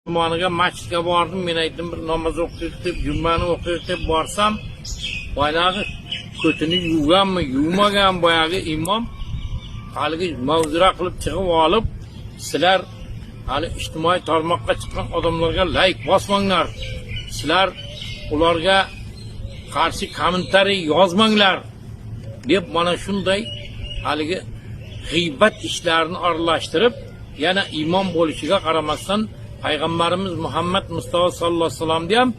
Managa masjidga bordim, men aytdim bir namoz o'qiylik deb, jummani o'qiylik deb borsam, boyagi ko'tini yuvganmi, yuvmagan boyagi imom haligi mavzura qilib chiqib olib, sizlar hali ijtimoiy tarmoqqa chiqqan odamlarga like bosmanglar. Sizlar ularga qarshi kommentariy yozmanglar deb mana shunday haligi g'iybat ishlarini aralashtirib, yana imom bo'lishiga qaramasdan Peygamberimiz Muhammed Mustafa sallallahu aleyhi ve sellem diyem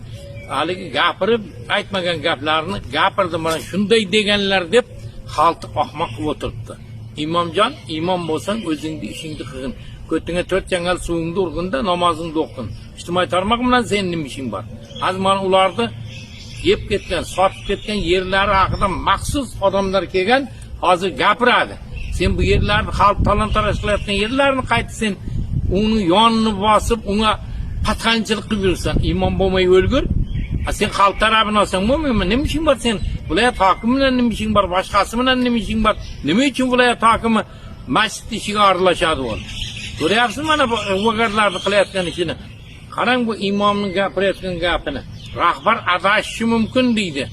haligi gapirib aytmagan gaplarni gapirdi, mana shunday deganlar deb xalqni ahmoq qilib o'tiribdi. İmomjon, imom bo'lsang o'zingni ishingni qilgin. Ko'tinga 4 changal suvingni urg'inda namozingni o'qin. Ijtimoiy tarmoq bilan sening nima ishing bor? Hozir mana ularni yeb ketgan, sotib ketgan yerlari haqida maxsus odamlar kelgan, hozir gapiradi. Sen bu yerlarni xalq talon-taroj qilayotgan yerlarni qayta sen uni yonini bosib, unga patqanchilik qilib yursan, imom bo'lmay o'lgur. Sen xalq tarafini olsang bo'lmaymi? Nima ishing bor sen? Viloyat hokimi bilan nima ishing bor? Boshqasi bilan nima ishing bor? Nima uchun viloyat hokimi masjid ishiga aralashadi u? Ko'ryapsizmi mana bu vagarlarni qilayotgan ishini? Qarang bu imomning gapirayotgan gapini. Rahbar adashishi mumkin deydi.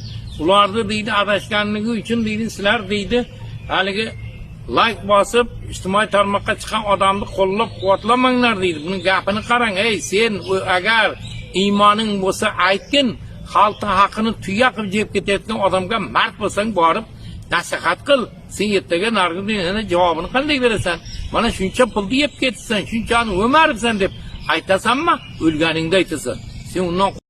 Ularni deydi adashganligi uchun deydi sizlar deydi haligi like bosib ijtimoiy tarmoqqa chiqqan odamni qo'llab-quvvatlamanglar deydi. Buning gapini qarang. Ey sen agar iymoning bo'lsa aytgin, xalq haqini tuya qilib jeb ketayotgan odamga mard bo'lsang borib nasihat qil. Sen ertaga nargi dunyoda javobini qanday berasan? Mana shuncha pulni yeb ketsan, shunchani o'maribsan deb aytasanmi? O'lganingda aytasan. Sen undan